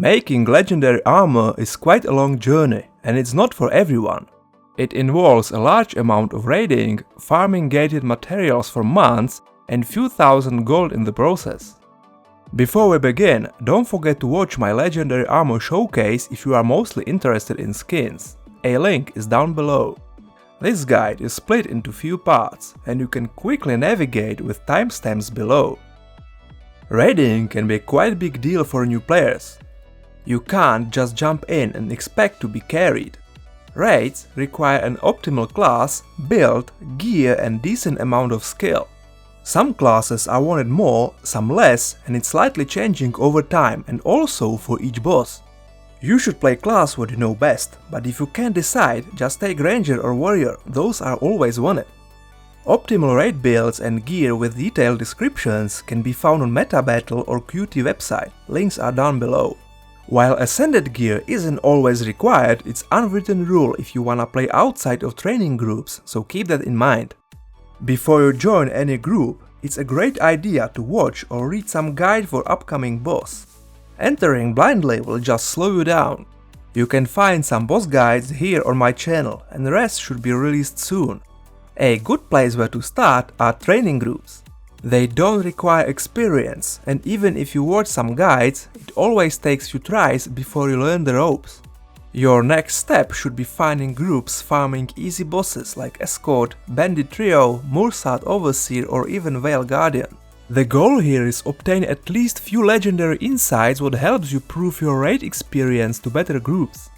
Making legendary armor is quite a long journey, and it's not for everyone. It involves a large amount of raiding, farming gated materials for months, and few thousand gold in the process. Before we begin, don't forget to watch my legendary armor showcase if you are mostly interested in skins. A link is down below. This guide is split into few parts, and you can quickly navigate with timestamps below. Raiding can be a quite big deal for new players. You can't just jump in and expect to be carried. Raids require an optimal class, build, gear and decent amount of skill. Some classes are wanted more, some less, and it's slightly changing over time and also for each boss. You should play class what you know best, but if you can't decide, just take Ranger or Warrior, those are always wanted. Optimal raid builds and gear with detailed descriptions can be found on Meta Battle or QT website, links are down below. While ascended gear isn't always required, it's unwritten rule if you wanna play outside of training groups, so keep that in mind. Before you join any group, it's a great idea to watch or read some guide for upcoming boss. Entering blindly will just slow you down. You can find some boss guides here on my channel, and the rest should be released soon. A good place where to start are training groups. They don't require experience, and even if you watch some guides, it always takes few tries before you learn the ropes. Your next step should be finding groups farming easy bosses like Escort, Bandit Trio, Mursat Overseer or even Veil Guardian. The goal here is obtain at least few legendary insights what helps you prove your raid experience to better groups.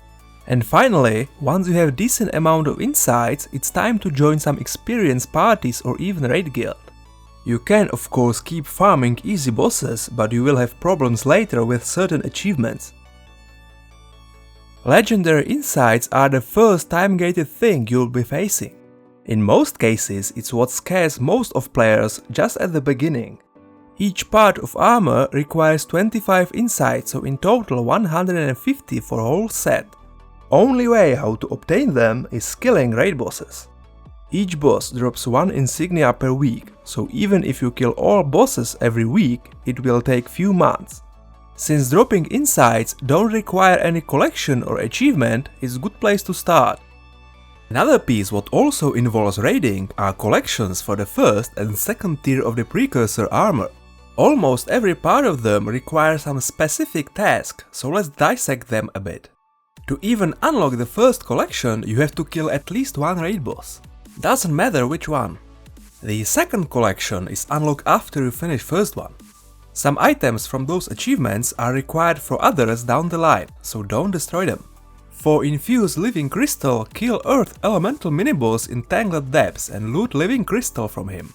And finally, once you have decent amount of insights, it's time to join some experienced parties or even raid guild. You can of course keep farming easy bosses, but you will have problems later with certain achievements. Legendary insights are the first time-gated thing you'll be facing. In most cases, it's what scares most of players just at the beginning. Each part of armor requires 25 insights, so in total 150 for a whole set. Only way how to obtain them is killing raid bosses. Each boss drops one insignia per week, so even if you kill all bosses every week, it will take few months. Since dropping insights don't require any collection or achievement, it's a good place to start. Another piece what also involves raiding are collections for the first and second tier of the precursor armor. Almost every part of them requires some specific task, so let's dissect them a bit. To even unlock the first collection, you have to kill at least one raid boss. Doesn't matter which one. The second collection is unlocked after you finish first one. Some items from those achievements are required for others down the line, so don't destroy them. For Infuse Living Crystal, kill Earth Elemental miniboss in Tangled Depths and loot Living Crystal from him.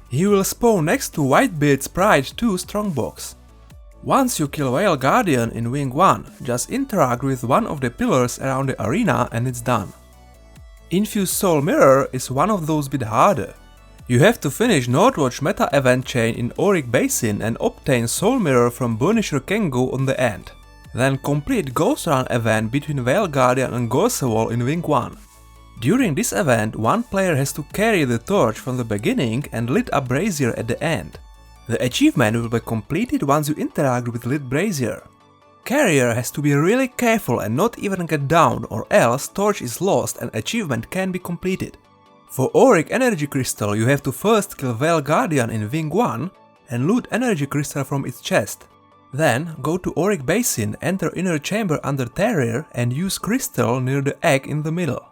He will spawn next to Whitebeard's Pride 2 Strongbox. Once you kill Veil Guardian in Wing 1, just interact with one of the pillars around the arena and it's done. Infuse Soul Mirror is one of those bit harder. You have to finish Northwatch meta event chain in Auric Basin and obtain Soul Mirror from Burnisher Kengu on the end. Then complete Ghost Run event between Veil Guardian and Gorsewall in Wing 1. During this event, one player has to carry the torch from the beginning and lit up brazier at the end. The achievement will be completed once you interact with lit brazier. Carrier has to be really careful and not even get down, or else torch is lost and achievement can be completed. For Auric Energy Crystal you have to first kill Veil Guardian in Wing 1 and loot Energy Crystal from its chest. Then go to Auric Basin, enter Inner Chamber under Terrier and use Crystal near the egg in the middle.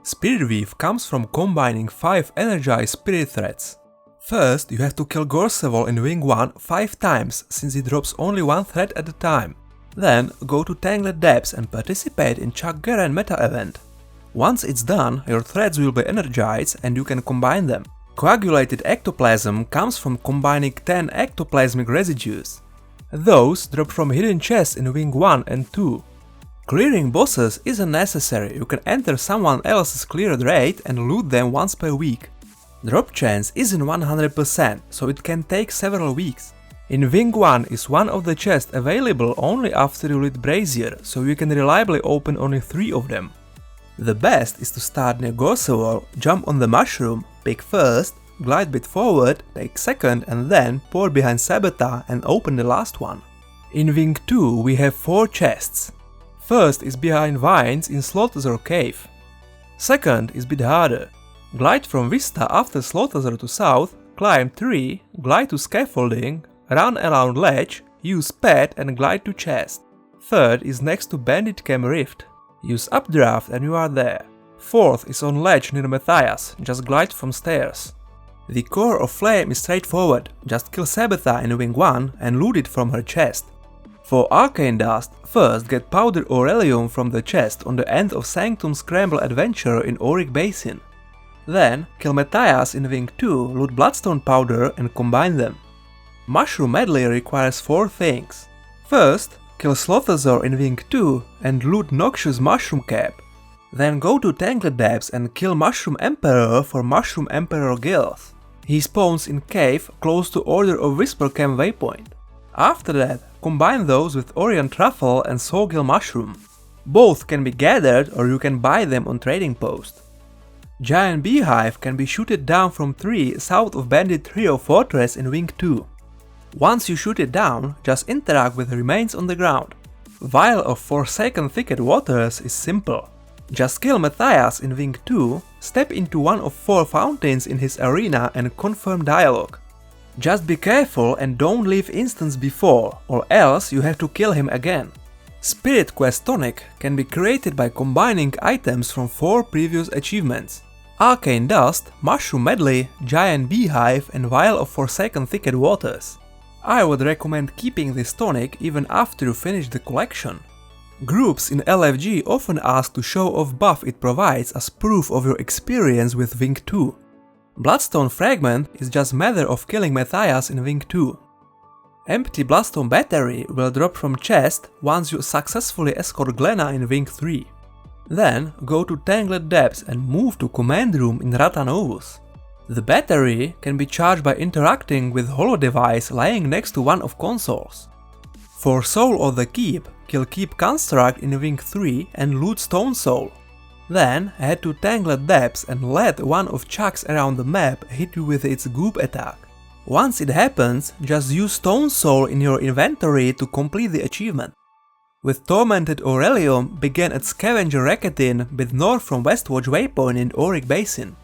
Spirit Weave comes from combining 5 energized spirit threads. First you have to kill Gorsewall in Wing 1 5 times, since it drops only one thread at a time. Then go to Tangled Depths and participate in Chuck Garen meta event. Once it's done, your threads will be energized and you can combine them. Coagulated ectoplasm comes from combining 10 ectoplasmic residues. Those drop from hidden chests in Wing 1 and 2. Clearing bosses isn't necessary, you can enter someone else's cleared raid and loot them once per week. Drop chance isn't 100%, so it can take several weeks. In Wing 1 is one of the chests available only after you lit Brazier, so you can reliably open only 3 of them. The best is to start near Gorsewall, jump on the mushroom, pick first, glide bit forward, take second and then pour behind Sabata and open the last one. In Wing 2 we have 4 chests. First is behind vines in Slaughter Cave. Second is bit harder. Glide from Vista after Slaughter to south, climb tree, glide to scaffolding, run around ledge, use pad and glide to chest. Third is next to Bandit Camp Rift. Use updraft and you are there. Fourth is on ledge near Matthias, just glide from stairs. The core of Flame is straightforward, just kill Sabetha in Wing 1 and loot it from her chest. For Arcane Dust, first get Powder Aurelium from the chest on the end of Sanctum Scramble Adventure in Auric Basin. Then kill Matthias in Wing 2, loot Bloodstone Powder and combine them. Mushroom Medley requires 4 things. First, kill Slothazor in Wing 2 and loot Noxious Mushroom Cap. Then go to Tangled Depths and kill Mushroom Emperor for Mushroom Emperor Gills. He spawns in cave close to Order of Whisper Camp waypoint. After that, combine those with Orion Truffle and Sawgill Mushroom. Both can be gathered or you can buy them on Trading Post. Giant Beehive can be shooted down from tree south of Bandit Trio Fortress in Wing 2. Once you shoot it down, just interact with remains on the ground. Vial of Forsaken Thicket Waters is simple. Just kill Matthias in Wing 2, step into one of 4 fountains in his arena and confirm dialogue. Just be careful and don't leave instance before, or else you have to kill him again. Spirit Quest Tonic can be created by combining items from 4 previous achievements: Arcane Dust, Mushroom Medley, Giant Beehive and Vial of Forsaken Thicket Waters. I would recommend keeping this tonic even after you finish the collection. Groups in LFG often ask to show off buff it provides as proof of your experience with Wing 2. Bloodstone Fragment is just matter of killing Matthias in Wing 2. Empty Bloodstone Battery will drop from chest once you successfully escort Glenna in Wing 3. Then go to Tangled Depths and move to Command Room in Ratanovus. The battery can be charged by interacting with Holo Device lying next to one of consoles. For Soul of the Keep, kill Keep Construct in Wing 3 and loot Stone Soul. Then head to Tangled Depths and let one of Chucks around the map hit you with its goop attack. Once it happens, just use Stone Soul in your inventory to complete the achievement. With Tormented Aurelium, begin at Scavenger Racketin bit north from Westwatch waypoint in Auric Basin.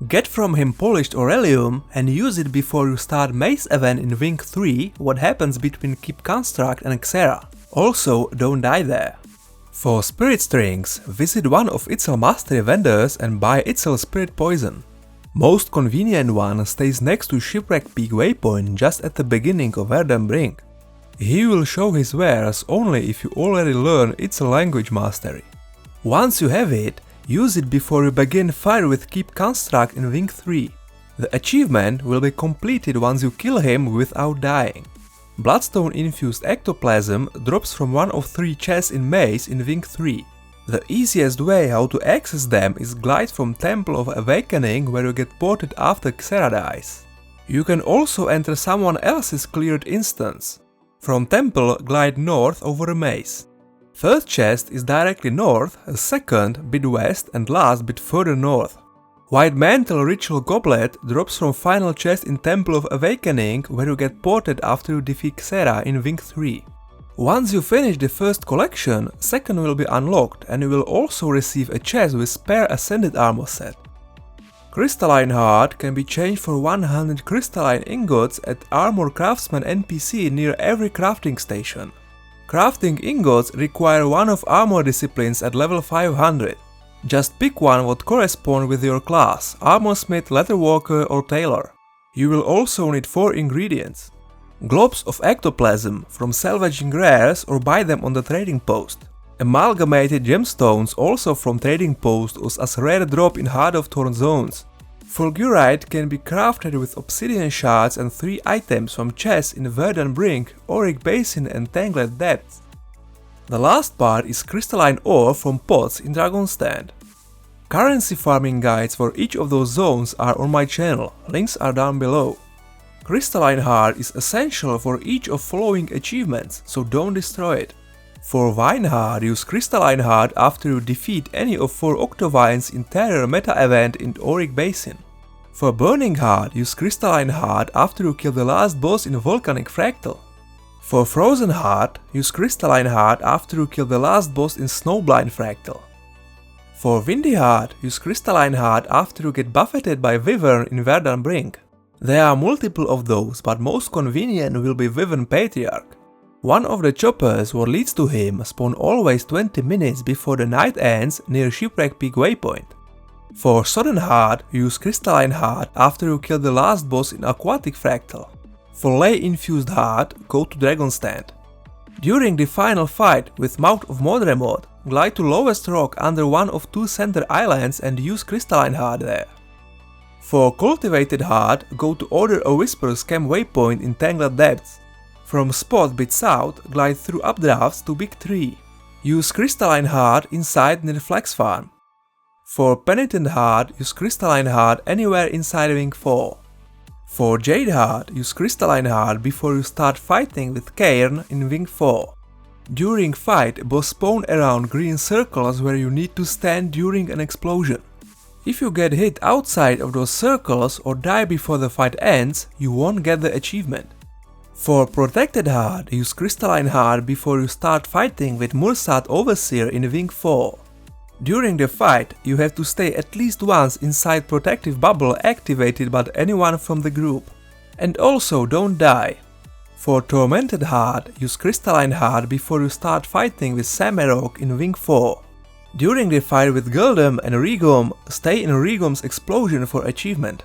Get from him Polished Aurelium and use it before you start Maze event in Wing 3, what happens between Keep Construct and Xera. Also, don't die there. For Spirit Strings, visit one of Itzel Mastery vendors and buy Itzel Spirit Poison. Most convenient one stays next to Shipwreck Peak waypoint just at the beginning of Verdant Brink. He will show his wares only if you already learn Itzel Language Mastery. Once you have it, use it before you begin fight with Keep Construct in Wing 3. The achievement will be completed once you kill him without dying. Bloodstone infused ectoplasm drops from one of 3 chests in Maze in Wing 3. The easiest way how to access them is glide from Temple of Awakening where you get ported after Xera dies. You can also enter someone else's cleared instance. From Temple glide north over a maze. Third chest is directly north, a second bit west and last bit further north. White Mantle Ritual Goblet drops from final chest in Temple of Awakening where you get ported after you defeat Xera in Wing 3. Once you finish the first collection, second will be unlocked and you will also receive a chest with spare Ascended Armor set. Crystalline Heart can be changed for 100 crystalline ingots at Armor Craftsman NPC near every crafting station. Crafting ingots require one of armor disciplines at level 500. Just pick one what corresponds with your class, Armorsmith, Leatherworker or Tailor. You will also need 4 ingredients. Globs of Ectoplasm from salvaging rares or buy them on the Trading Post. Amalgamated Gemstones also from Trading Post as rare drop in Heart of Thorn zones. Fulgurite can be crafted with Obsidian Shards and 3 items from chests in Verdant Brink, Auric Basin and Tangled Depths. The last part is crystalline ore from pots in Dragonstand. Currency farming guides for each of those zones are on my channel, links are down below. Crystalline Heart is essential for each of following achievements, so don't destroy it. For Vine Heart, use Crystalline Heart after you defeat any of 4 Octovines in Terror meta event in Auric Basin. For Burning Heart, use Crystalline Heart after you kill the last boss in Volcanic Fractal. For Frozen Heart, use Crystalline Heart after you kill the last boss in Snowblind Fractal. For Windy Heart, use Crystalline Heart after you get buffeted by Wyvern in Verdant Brink. There are multiple of those, but most convenient will be Wyvern Patriarch. One of the choppers what leads to him spawn always 20 minutes before the night ends near Shipwreck Peak waypoint. For Sodden Heart, use Crystalline Heart after you kill the last boss in Aquatic Fractal. For Ley Infused Heart, go to Dragon Stand. During the final fight with Mouth of Modremoth, glide to lowest rock under one of two center islands and use Crystalline Heart there. For Cultivated Heart, go to Order of Whispers camp waypoint in Tangled Depths. From spot bit south, glide through updrafts to Big Tree. Use Crystalline Heart inside near Flex Farm. For Penitent Heart, use Crystalline Heart anywhere inside Wing 4. For Jade Heart, use Crystalline Heart before you start fighting with Cairn in Wing 4. During fight, boss spawn around green circles where you need to stand during an explosion. If you get hit outside of those circles or die before the fight ends, you won't get the achievement. For Protected Heart, use Crystalline Heart before you start fighting with Mursat Overseer in Wing 4. During the fight, you have to stay at least once inside Protective Bubble activated by anyone from the group. And also don't die. For Tormented Heart, use Crystalline Heart before you start fighting with Samarok in Wing 4. During the fight with Gildem and Regom, stay in Regom's explosion for achievement.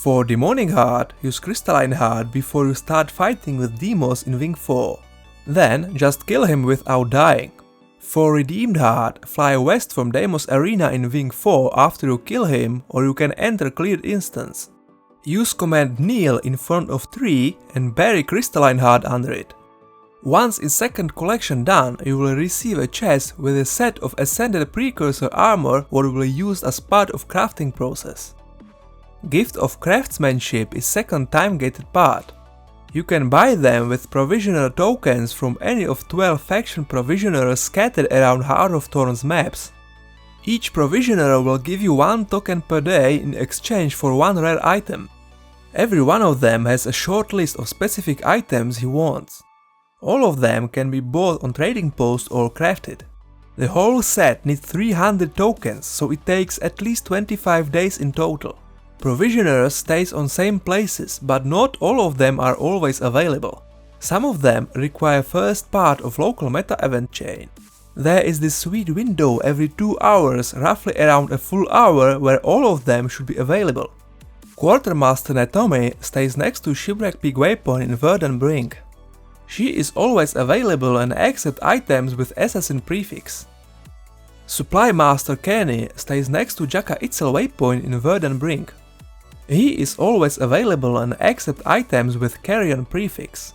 For Demonic Heart, use Crystalline Heart before you start fighting with Demos in Wing 4. Then just kill him without dying. For Redeemed Heart, fly west from Deimos Arena in Wing 4 after you kill him, or you can enter cleared instance. Use command kneel in front of tree and bury Crystalline Heart under it. Once in second collection done, you will receive a chest with a set of Ascended Precursor armor what will be used as part of crafting process. Gift of Craftsmanship is second time-gated part. You can buy them with provisioner tokens from any of 12 faction provisioners scattered around Heart of Thorns maps. Each provisioner will give you 1 token per day in exchange for 1 rare item. Every one of them has a short list of specific items he wants. All of them can be bought on trading post or crafted. The whole set needs 300 tokens, so it takes at least 25 days in total. Provisioners stays on same places, but not all of them are always available. Some of them require first part of local meta event chain. There is this sweet window every 2 hours, roughly around a full hour, where all of them should be available. Quartermaster Natomi stays next to Shipwreck Peak waypoint in Verdant Brink. She is always available and accepts items with assassin prefix. Supply Master Kenny stays next to Jaka Itzel waypoint in Verdant Brink. He is always available and accepts items with Carrion prefix.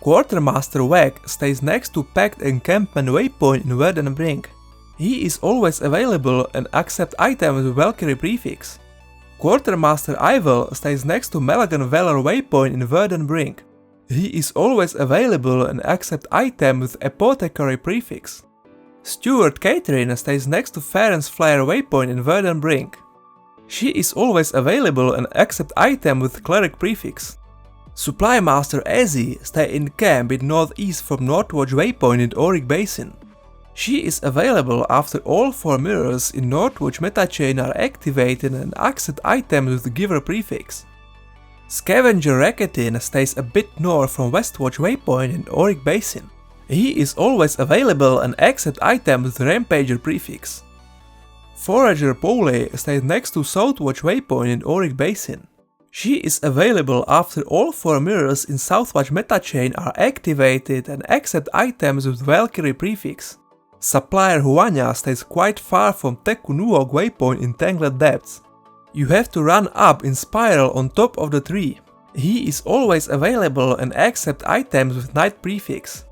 Quartermaster Wag stays next to Pact Encampment waypoint in Verdant Brink. He is always available and accepts items with Valkyrie prefix. Quartermaster Ivel stays next to Melagan Valor waypoint in Verdant Brink. He is always available and accepts items with Apothecary prefix. Steward Catherine stays next to Farron's Flyer waypoint in Verdant Brink. She is always available and accepts items with Cleric prefix. Supply Master Ezzy stays in camp in northeast from Northwatch waypoint in Auric Basin. She is available after all 4 mirrors in Northwatch metachain are activated and accept items with Giver prefix. Scavenger Racketin stays a bit north from Westwatch waypoint in Auric Basin. He is always available and accepts items with Rampager prefix. Forager Poley stays next to Southwatch waypoint in Auric Basin. She is available after all 4 mirrors in Southwatch metachain are activated and accept items with Valkyrie prefix. Supplier Huanya stays quite far from Tekunuog waypoint in Tangled Depths. You have to run up in spiral on top of the tree. He is always available and accepts items with Night prefix.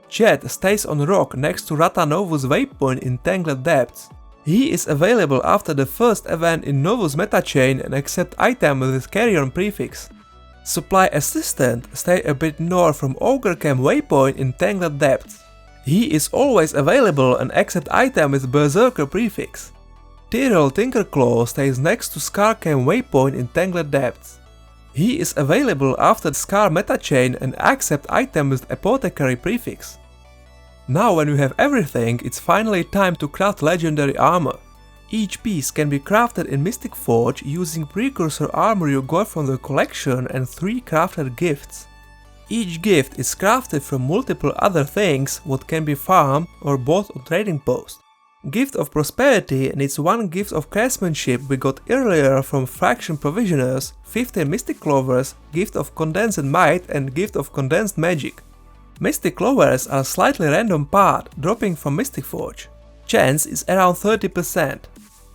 Jet stays on rock next to Ratanovus waypoint in Tangled Depths. He is available after the first event in Novus metachain and accepts items with Carrion prefix. Supply Assistant stays a bit north from Ogre Camp waypoint in Tangled Depths. He is always available and accepts items with Berserker prefix. Tyrell Tinkerclaw stays next to Scar Camp waypoint in Tangled Depths. He is available after the Scar meta chain and accept item with apothecary prefix. Now when you have everything, it's finally time to craft legendary armor. Each piece can be crafted in Mystic Forge using precursor armor you got from the collection and 3 crafted gifts. Each gift is crafted from multiple other things what can be farmed or bought on trading post. Gift of Prosperity needs 1 gift of craftsmanship we got earlier from Fraction Provisioners, 15 Mystic Clovers, Gift of Condensed Might and Gift of Condensed Magic. Mystic Clovers are slightly random part, dropping from Mystic Forge. Chance is around 30%.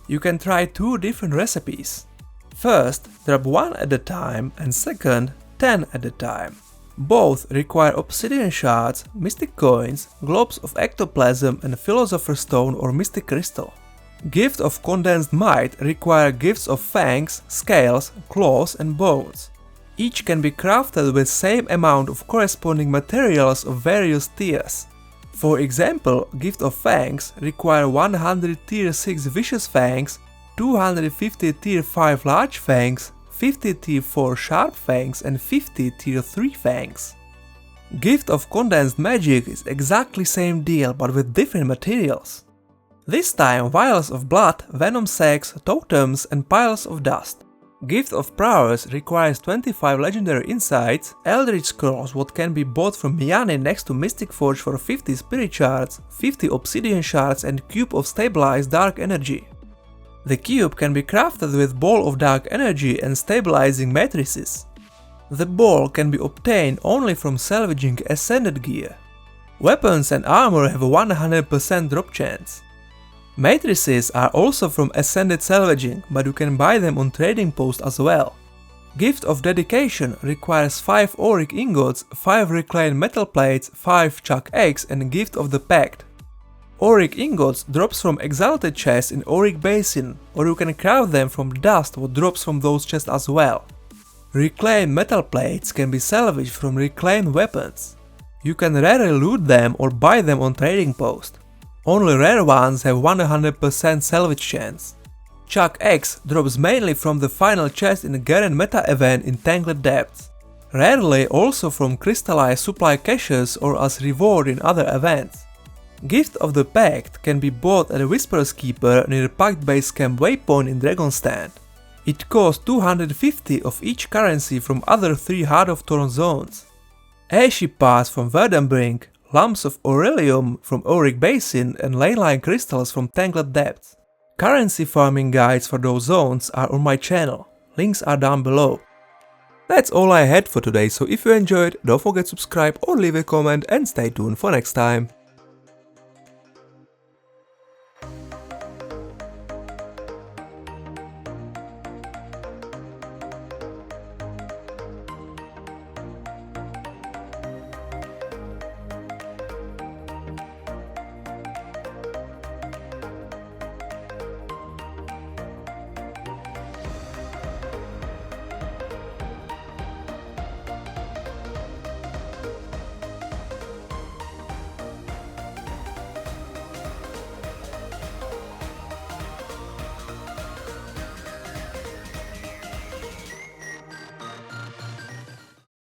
You can try 2 different recipes. First, drop 1 at a time and second, 10 at a time. Both require obsidian shards, mystic coins, globes of ectoplasm and philosopher's stone or mystic crystal. Gift of Condensed Might require gifts of fangs, scales, claws and bones. Each can be crafted with same amount of corresponding materials of various tiers. For example, Gift of Fangs require 100 tier 6 vicious fangs, 250 tier 5 large fangs, 50 tier 4 sharp fangs and 50 tier 3 fangs. Gift of Condensed Magic is exactly same deal but with different materials. This time vials of blood, venom sacs, totems and piles of dust. Gift of Prowess requires 25 legendary insights, Eldritch Scrolls what can be bought from Miani next to Mystic Forge for 50 spirit shards, 50 obsidian shards and cube of stabilized dark energy. The cube can be crafted with ball of dark energy and stabilizing matrices. The ball can be obtained only from salvaging ascended gear. Weapons and armor have a 100% drop chance. Matrices are also from ascended salvaging, but you can buy them on trading post as well. Gift of Dedication requires 5 auric ingots, 5 reclaimed metal plates, 5 chuck eggs and Gift of the Pact. Auric ingots drops from exalted chests in Auric Basin, or you can craft them from dust what drops from those chests as well. Reclaimed metal plates can be salvaged from reclaimed weapons. You can rarely loot them or buy them on trading post. Only rare ones have 100% salvage chance. Chuck X drops mainly from the final chest in the Garen meta event in Tangled Depths. Rarely also from crystallized supply caches or as reward in other events. Gift of the Pact can be bought at a Whisper's Keeper near Pact Base Camp Waypoint in Dragonstand. It costs 250 of each currency from other 3 Heart of Thorn zones. Airship Pass from Verdanbrink, lumps of Aurelium from Auric Basin and leyline crystals from Tangled Depths. Currency farming guides for those zones are on my channel, links are down below. That's all I had for today, so if you enjoyed, don't forget to subscribe or leave a comment and stay tuned for next time.